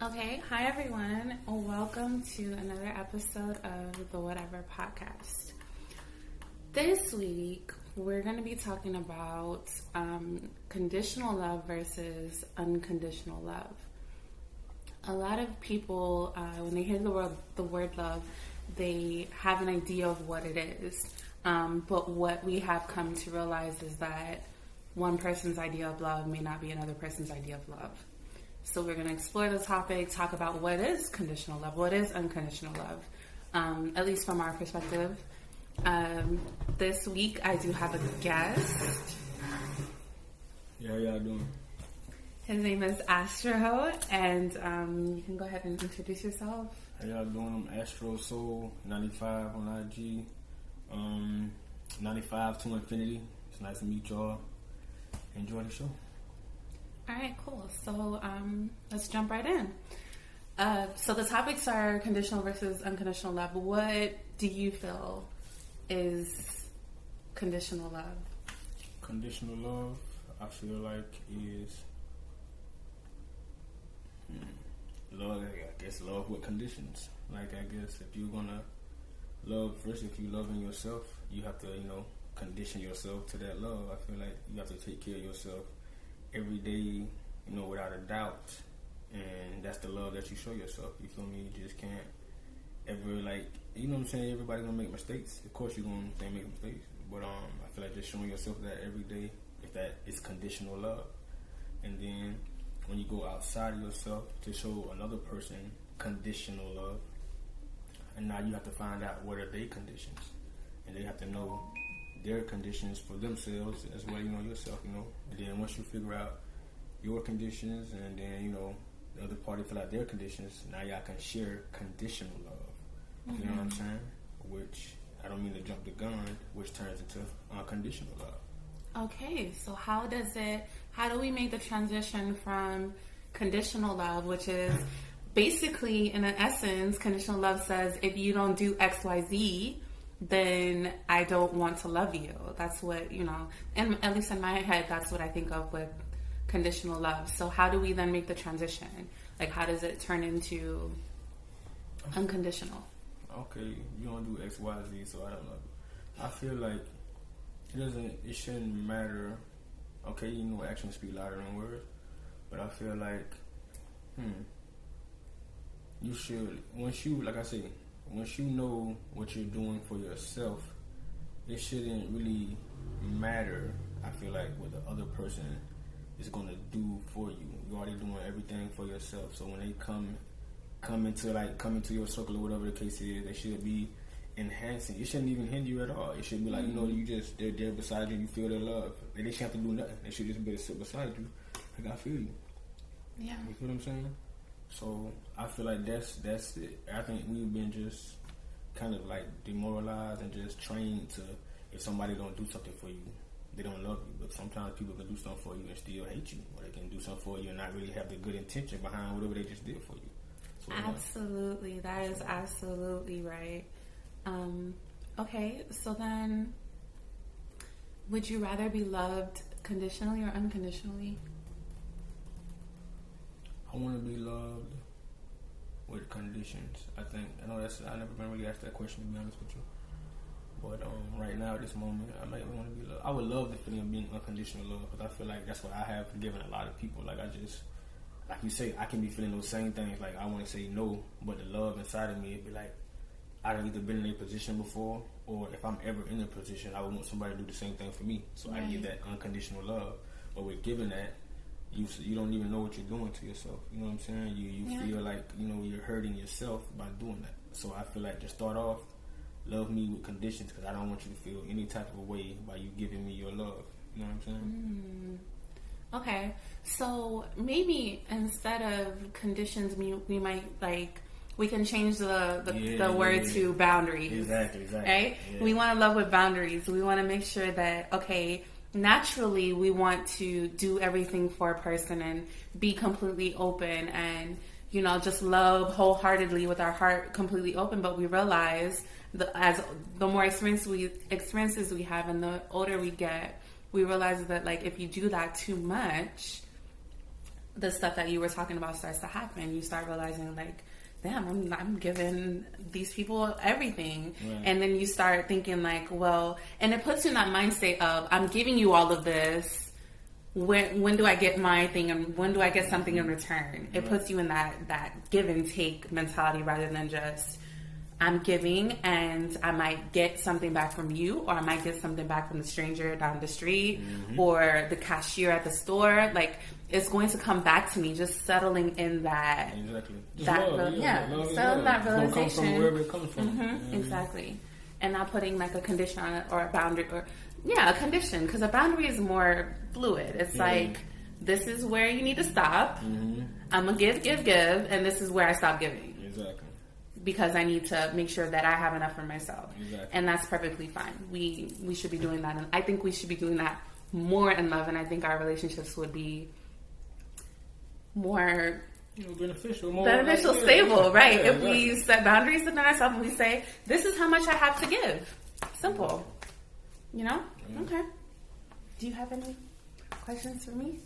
Okay, hi everyone. Welcome to another episode of the Whatever Podcast. This week, we're going to be talking about conditional love versus unconditional love. A lot of people, when they hear the word love, they have an idea of what it is. But what we have come to realize is that one person's idea of love may not be another person's idea of love. So we're going to explore the topic, talk about what is conditional love, what is unconditional love, at least from our perspective. This week I do have a guest. Yeah, how y'all doing? His name is Astro, and you can go ahead and introduce yourself. How y'all doing? I'm Astro Soul 95 on IG. 95 to infinity. It's nice to meet y'all. Enjoy the show. All right, cool. So let's jump right in. So the topics are conditional versus unconditional love. What do you feel is conditional love? Conditional love, I feel like, is love. I guess love with conditions. Like, I guess if you're gonna love first, if you're loving yourself, you have to, condition yourself to that love. I feel like you have to take care of yourself every day, without a doubt, and that's the love that you show yourself. You feel me? You just can't ever, everybody's gonna make mistakes. Of course you're gonna make mistakes, but I feel like just showing yourself that every day, if that is conditional love. And then when you go outside of yourself to show another person conditional love, and now you have to find out what are their conditions, and they have to know their conditions for themselves as well, yourself, and then once you figure out your conditions, and then, the other party fill out their conditions, now y'all can share conditional love. You know what I'm saying? Which, I don't mean to jump the gun, which turns into unconditional love. Okay, so how do we make the transition from conditional love, which is basically, in an essence, conditional love says, if you don't do X, Y, Z, then I don't want to love you. That's what, and at least in my head, that's what I think of with conditional love. So how do we then make the transition? Like, how does it turn into unconditional? Okay, you don't do X, Y, Z, so I don't love you. I feel like it shouldn't matter. Okay, actions speak louder than words, but I feel like, you should, once you know what you're doing for yourself, it shouldn't really matter, I feel like, what the other person is going to do for you. You're already doing everything for yourself. So when they come into your circle or whatever the case is, they should be enhancing. It shouldn't even hinder you at all. It should be like, they're there beside you, you feel their love. They shouldn't have to do nothing. They should just be able to sit beside you. Like, I feel you. Yeah. You feel what I'm saying? So I feel like that's it. I think we've been just kind of like demoralized and just trained to, if somebody don't do something for you, they don't love you. But sometimes people can do something for you and still hate you, or they can do something for you and not really have the good intention behind whatever they just did for you. So, absolutely, that is absolutely right. Okay, so then, would you rather be loved conditionally or unconditionally? I want to be loved with conditions. I never been really asked that question, to be honest with you. But right now, at this moment, I might want to be loved. I would love the feeling of being unconditional love, because I feel like that's what I have given a lot of people. Like you say, I can be feeling those same things. Like, I want to say no, but the love inside of me, it'd be like, I've either been in a position before, or if I'm ever in a position, I would want somebody to do the same thing for me. So I get that unconditional love. But with giving that, you don't even know what you're doing to yourself. You know what I'm saying? You feel like, you're hurting yourself by doing that. So I feel like, to start off, love me with conditions, because I don't want you to feel any type of way by you giving me your love. You know what I'm saying? Okay, so maybe instead of conditions, we might we can change the word to boundaries. Exactly. Right? Yeah. We want to love with boundaries. We want to make sure that, okay, naturally we want to do everything for a person and be completely open and, just love wholeheartedly with our heart completely open. But we realize as the more experiences we have and the older we get, we realize that, like, if you do that too much, the stuff that you were talking about starts to happen. You start realizing, like, damn, I'm giving these people everything. Right. And then you start thinking, like, well, and it puts you in that mindset of, I'm giving you all of this. When do I get my thing, and when do I get something in return? It puts you in that give and take mentality rather than just, I'm giving and I might get something back from you, or I might get something back from the stranger down the street, or the cashier at the store. Like, it's going to come back to me. Just settling in that, exactly. That love, settling that realization. It's gonna come from wherever it comes from. Exactly, and not putting like a condition on it or a boundary or a condition, because a boundary is more fluid. It's like, this is where you need to stop. I'm gonna give, and this is where I stop giving. Exactly. Because I need to make sure that I have enough for myself. Exactly. And that's perfectly fine. We should be doing that. And I think we should be doing that more in love. And I think our relationships would be more beneficial, stable, right? If we set boundaries within ourselves and we say, this is how much I have to give. Simple. You know? Yeah. Okay. Do you have any questions for me?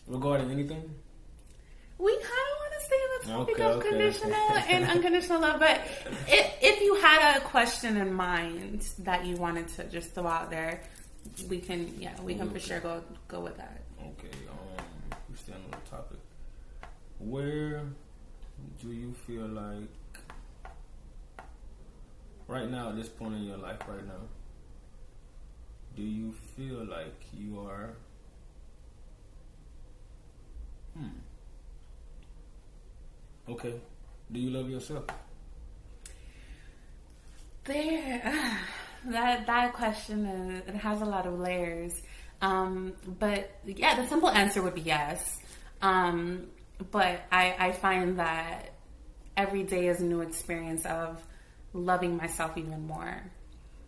Regarding anything? We kind of want to stay on the topic of conditional and unconditional love, but if you had a question in mind that you wanted to just throw out there, we can for sure go with that. Okay, we stay on the topic. Where do you feel like right now, at this point in your life right now, do you feel like you are okay, do you love yourself? That question it has a lot of layers, but yeah, the simple answer would be yes. But I find that every day is a new experience of loving myself even more.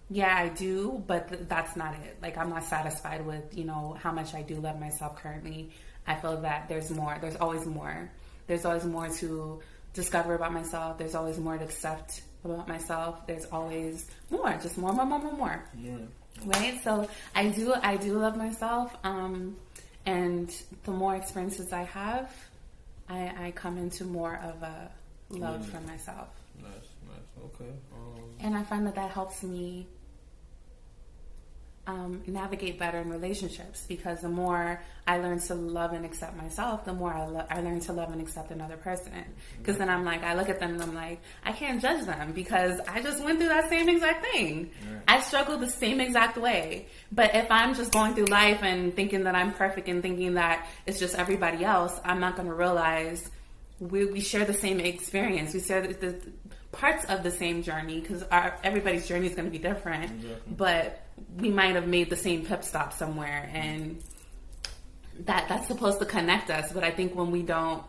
Yeah, I do, but that's not it. Like, I'm not satisfied with, how much I do love myself currently. I feel that there's more. There's always more. There's always more to discover about myself. There's always more to accept about myself. There's always more, just more. Yeah. Right? So I do love myself. And the more experiences I have, I come into more of a love for myself. Nice. Okay. And I find that helps me navigate better in relationships, because the more I learn to love and accept myself, the more I learn to love and accept another person. Because then I'm like, I look at them and I'm like, I can't judge them because I just went through that same exact thing. Right. I struggled the same exact way. But if I'm just going through life and thinking that I'm perfect and thinking that it's just everybody else, I'm not going to realize we share the same experience. We share the parts of the same journey, because everybody's journey is going to be different. Exactly. But we might have made the same pit stop somewhere, and that's supposed to connect us. But I think when we don't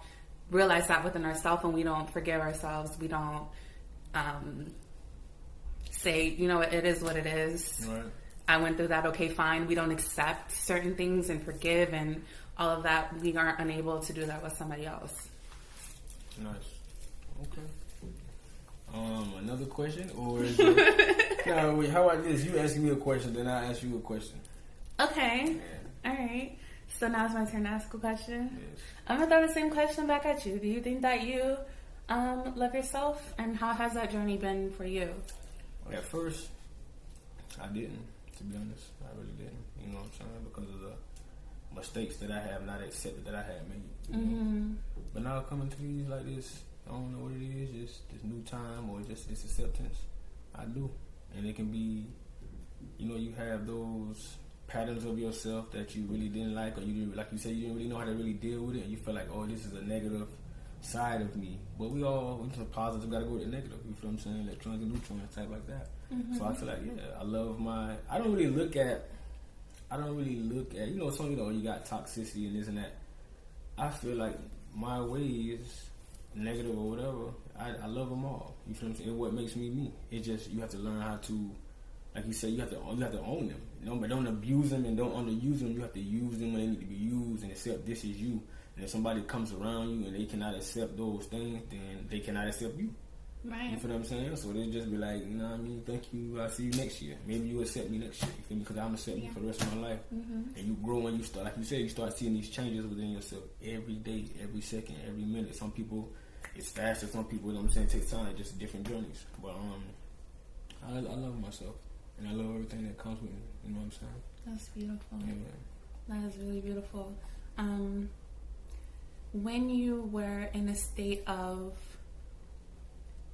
realize that within ourselves and we don't forgive ourselves, we don't say, it is what it is. Right. I went through that. Okay, fine. We don't accept certain things and forgive and all of that. We aren't unable to do that with somebody else. Nice. Okay. Another question, or is it, no? Wait, how about this? You asking me a question, then I ask you a question. Okay. Yeah. All right. So now it's my turn to ask a question. Yes. I'm gonna throw the same question back at you. Do you think that you love yourself, and how has that journey been for you? At first, I didn't. To be honest, I really didn't. You know what I'm saying? Because of the mistakes that I have not accepted that I had made. Mm-hmm. But now coming to these like this, I don't know what it is, just this new time or just this acceptance. I do. And it can be, you have those patterns of yourself that you really didn't like, or you didn't, like you said, you didn't really know how to really deal with it, and you feel like, oh, this is a negative side of me. But we just positive, gotta go with the negative. You feel what I'm saying? Electrons and neutrons, type like that. Mm-hmm. So I feel like, I love I don't really look at, you got toxicity and this and that. I feel like my ways, negative or whatever, I love them all. You feel what I'm saying? It's what makes me me. It's just, you have to learn how to, like you said, you have to own them. But don't abuse them and don't underuse them. You have to use them when they need to be used and accept this is you. And if somebody comes around you and they cannot accept those things, then they cannot accept you. Right. You feel what I'm saying? So they just be like, you know what I mean? Thank you. I'll see you next year. Maybe you accept me next year. You feel me? Because I'm accept you for the rest of my life. And you grow when you start, like you said, you start seeing these changes within yourself every day, every second, every minute. Some people, it's faster. Some people, you know what I'm saying, it takes time. Just different journeys. But I love myself. And I love everything that comes with it. You know what I'm saying? That's beautiful. Yeah. That is really beautiful. When you were in a state of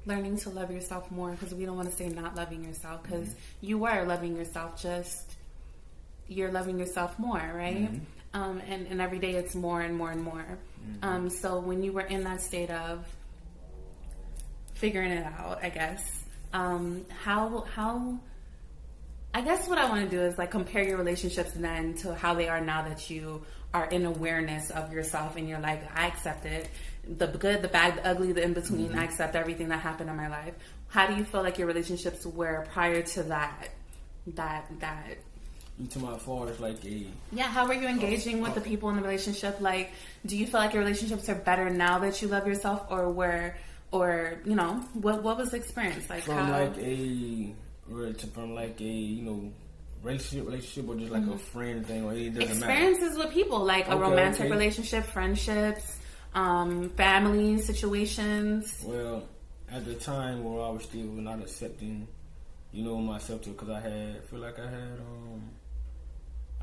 learning to love yourself more, because we don't want to say not loving yourself, because you were loving yourself, just you're loving yourself more, right? And every day it's more and more and more. So when you were in that state of figuring it out, I guess, how I guess what I want to do is like compare your relationships then to how they are now that you are in awareness of yourself and you're like, I accept it. The good, the bad, the ugly, the in between. I accept everything that happened in my life. How do you feel like your relationships were prior to that? You talking about as far as like a... Yeah, how were you engaging with the people in the relationship? Like, do you feel like your relationships are better now that you love yourself, or you know, what was the experience like? From like a you know, relationship, or just like a friend thing, or it doesn't experiences matter. With people, like a romantic relationship, friendships, family situations. Well, at the time where I was still not accepting, you know, myself too, because I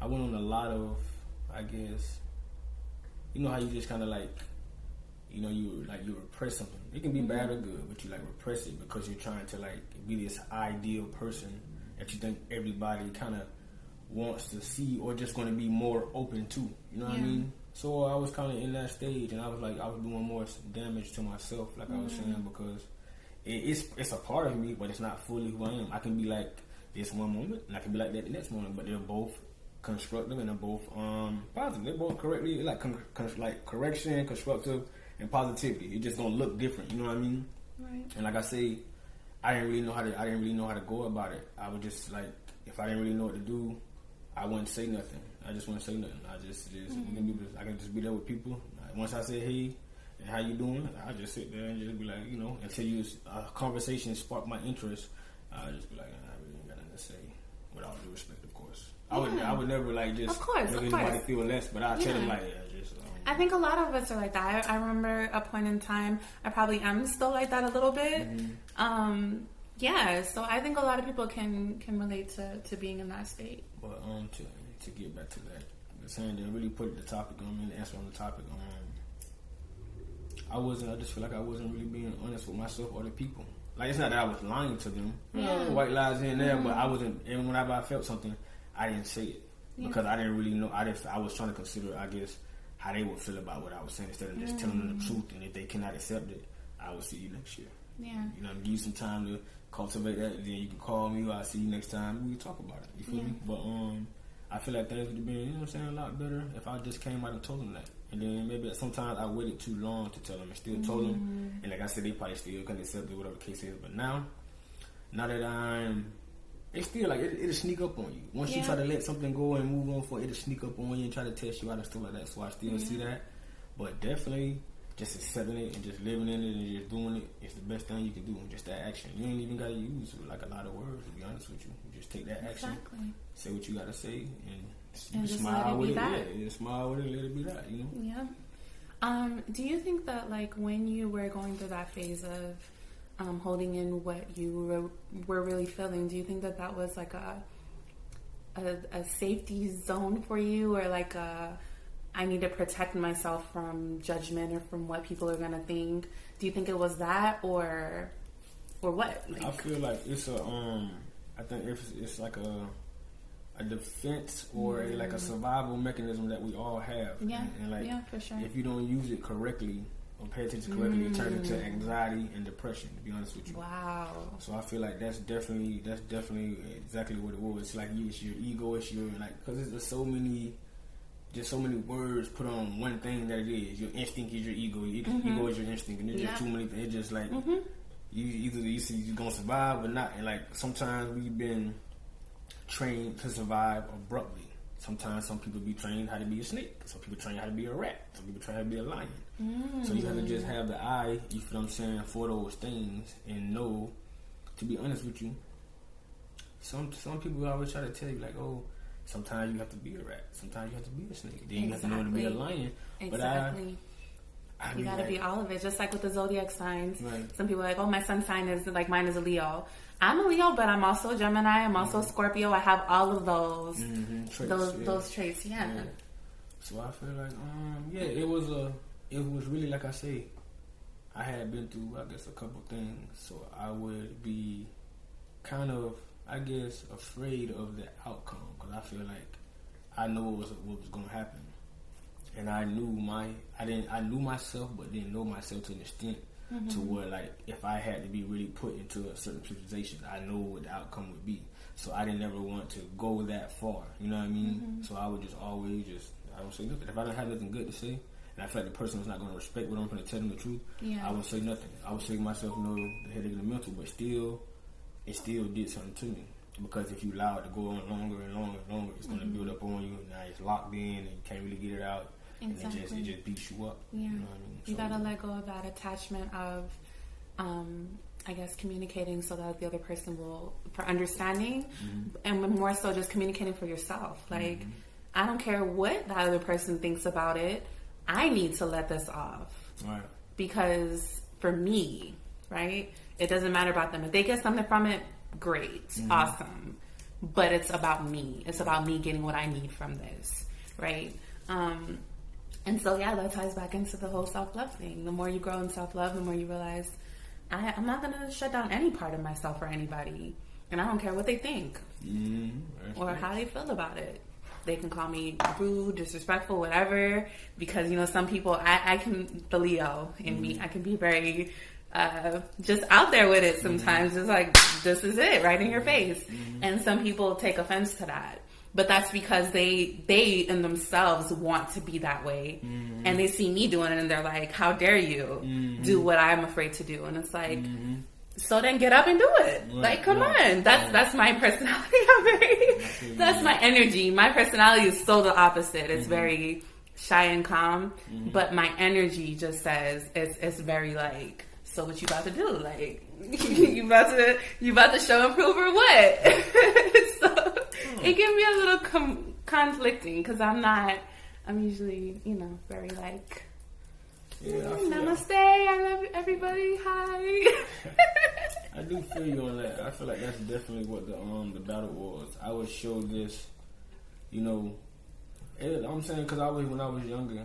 went on a lot of, I guess, you know how you just kind of like, you know, you repress something. It can be bad or good, but you like repress it because you're trying to like be this ideal person that you think everybody kind of wants to see, or just going to be more open to. You know what I mean? So I was kind of in that stage, and I was doing more damage to myself, like I was saying, because it's a part of me, but it's not fully who I am. I can be like this one moment, and I can be like that the next moment, but they're both constructive and they're both positive. They're both correctly like correction, constructive, and positivity. It's just gonna look different. You know what I mean? Right. And like I say, I didn't really know how to go about it. I would just like, if I didn't really know what to do, I wouldn't say nothing. I just wouldn't say nothing. I can just be there with people. Once I say hey and how you doing, I just sit there and just be like, you know, until a conversation spark my interest. I just be like, I really ain't got nothing to say. With all due respect, of course. I would never like just make anybody feel less, but I tell them like, I think a lot of us are like that. I remember a point in time, I probably am still like that a little bit. So I think a lot of people can relate to being in that state. But to get back to that, saying to really put the topic on, the answer on the topic, I just feel like I wasn't really being honest with myself or the people. Like, it's not that I was lying to them, white lies here and there, but I wasn't, and whenever I felt something, I didn't say it because I didn't really know. I was trying to consider, I guess, how they would feel about what I was saying instead of just telling them the truth. And if they cannot accept it, I will see you next year. Yeah. You know, give you some time to cultivate that. And then you can call me, or I'll see you next time. We can talk about it. You feel me? But I feel like things would have been, you know what I'm saying, a lot better if I just came out and told them that. And then maybe sometimes I waited too long to tell them and still told them. And like I said, they probably still couldn't accept it, whatever the case is. But now that it's still like it'll sneak up on you. Once you try to let something go and move on for it, it'll sneak up on you and try to test you out and stuff like that. So I still see that. But definitely just accepting it and just living in it and just doing it is the best thing you can do. Just that action. You ain't even gotta use like a lot of words, to be honest with you. You just take that action, say what you gotta say, and just smile with it. Yeah, smile with it, let it be that, you know? Yeah. Do you think that like when you were going through that phase of holding in what you were really feeling, do you think that was like a safety zone for you, or like I need to protect myself from judgment or from what people are gonna think? Do you think it was that, or what? Like, I feel like it's I think it's like a defense or like a survival mechanism that we all have. Yeah, and like, for sure. If you don't use it correctly or pay attention correctly, it turns into anxiety and depression, to be honest with you. Wow. So I feel like that's definitely exactly what it was. It's like it's your ego, it's your, like, because there's so many words put on one thing that it is. Your instinct is your ego. Your ego is your instinct, and there's just too many things. It's just like you see you're gonna survive or not. And like sometimes we've been trained to survive abruptly. Sometimes some people be trained how to be a snake. Some people train how to be a rat. Some people train how to be a lion. So you have to just have the eye, you feel what I'm saying, for those things and know, to be honest with you, some people always try to tell you like, oh, sometimes you have to be a rat. Sometimes you have to be a snake. Then you have to know to be a lion. Exactly. But you gotta be all of it, just like with the zodiac signs. Right. Some people are like, oh, my sun sign is like, mine is a Leo. I'm a Leo, but I'm also a Gemini. I'm also a Scorpio. I have all of those traits, those traits. Yeah. So I feel like, it was really, like I say, I had been through, I guess, a couple things. So I would be kind of, I guess, afraid of the outcome, because I feel like I know what was going to happen. And I knew I knew myself, but didn't know myself to an extent to where, like, if I had to be really put into a certain situation, I know what the outcome would be. So I didn't ever want to go that far. You know what I mean? So I would just always I would say nothing. If I don't have nothing good to say, and I feel like the person was not going to respect what I'm going to tell them the truth, I would say nothing. I would say to myself, no, the headache and the mental, but it still did something to me. Because if you allow it to go on longer and longer and longer, it's going to build up on you. Now it's locked in and you can't really get it out. Exactly. And it just beats you up. Yeah. You know what I mean? You gotta let go of that attachment of, I guess, communicating so that the other person for understanding, and more so just communicating for yourself. Like, I don't care what the other person thinks about it. I need to let this off. Right. Because for me, right, it doesn't matter about them. If they get something from it, great, awesome. But it's about me. It's about me getting what I need from this, right? And so, that ties back into the whole self-love thing. The more you grow in self-love, the more you realize, I'm not going to shut down any part of myself for anybody. And I don't care what they think or how they feel about it. They can call me rude, disrespectful, whatever. Because, some people, I can, the Leo in me, I can be very just out there with it sometimes. It's like, this is it, right in your face. And some people take offense to that. But that's because they in themselves want to be that way. And they see me doing it and they're like, how dare you do what I'm afraid to do? And it's like, so then get up and do it. Right, like, come on. That's my personality. That's my energy. My personality is so the opposite. It's very shy and calm. But my energy just says, it's very like, so what you about to do? Like, you about to show and prove or what? So it can be a little conflicting because I'm usually, very like, namaste, I love everybody, hi. I do feel you on that. I feel like that's definitely what the battle was. I would show this, I'm saying, because when I was younger,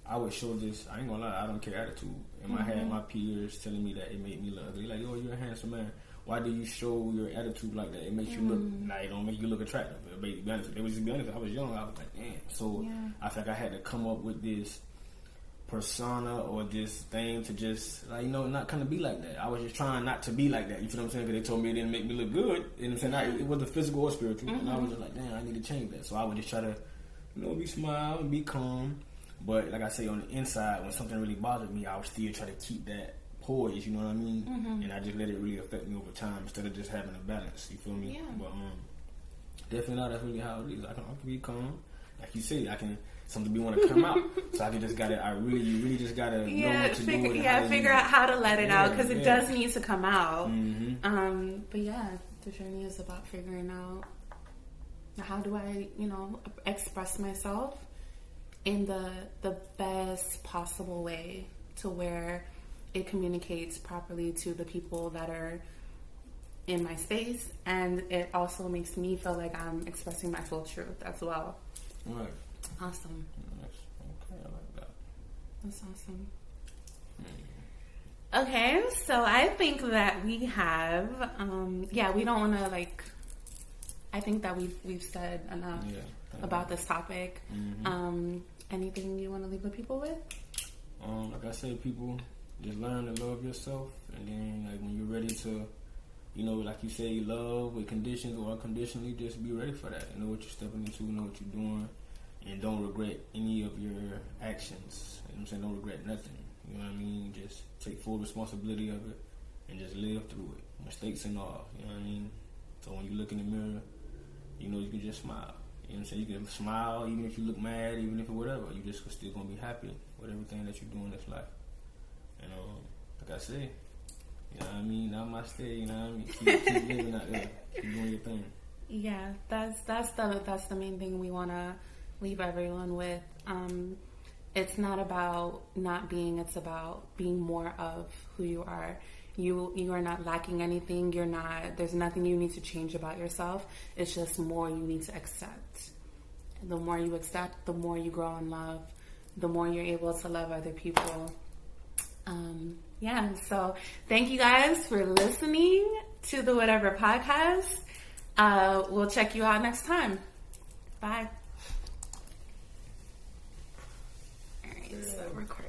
I would show this, I ain't gonna lie, I don't care attitude. And I had my peers telling me that it made me look ugly. Like, oh, you're a handsome man. Why do you show your attitude like that? It makes you look, it don't make you look attractive. It was, to be honest, I was young, I was like, damn. So I feel like I had to come up with this persona or this thing to just, like, not kind of be like that. I was just trying not to be like that. You feel what I'm saying? Because they told me it didn't make me look good. And I'm saying it wasn't physical or spiritual. And I was just like, damn, I need to change that. So I would just try to, be smile and be calm. But like I say, on the inside, when something really bothered me, I would still try to keep that poise, you know what I mean? And I just let it really affect me over time instead of just having a balance, you feel me? Yeah. But definitely not, that's really how it is. I can be calm. Like you say, something want to come out. So you really just gotta know what to do. Figure out how to let it out, because it does need to come out. But the journey is about figuring out how do I, express myself in the best possible way to where it communicates properly to the people that are in my space, and it also makes me feel like I'm expressing my full truth as well. Right. Awesome. Nice. Okay, I like that. That's awesome. Okay, so I think that we have, we don't want to I think that we've said enough about this topic. Anything you want to leave the people with? Like I said, people, just learn to love yourself, and then when you're ready to, like you say, love with conditions or unconditionally, just be ready for that. Know what you're stepping into, know what you're doing, and don't regret any of your actions. You know what I'm saying? Don't regret nothing. You know what I mean? Just take full responsibility of it and just live through it. Mistakes and all. You know what I mean? So when you look in the mirror, you can just smile. You know what I'm saying? You can smile even if you look mad, even if whatever. You just still gonna be happy with everything that you do in this life. And like I said, you know what I mean? Namaste, you know what I mean? Keep living out there. Keep doing your thing. Yeah, that's the main thing we want to leave everyone with. It's not about not being, it's about being more of who you are. You are not lacking anything. There's nothing you need to change about yourself. It's just more you need to accept. And the more you accept, the more you grow in love, the more you're able to love other people. So thank you guys for listening to the Whatever Podcast. We'll check you out next time. Bye. All right, so record.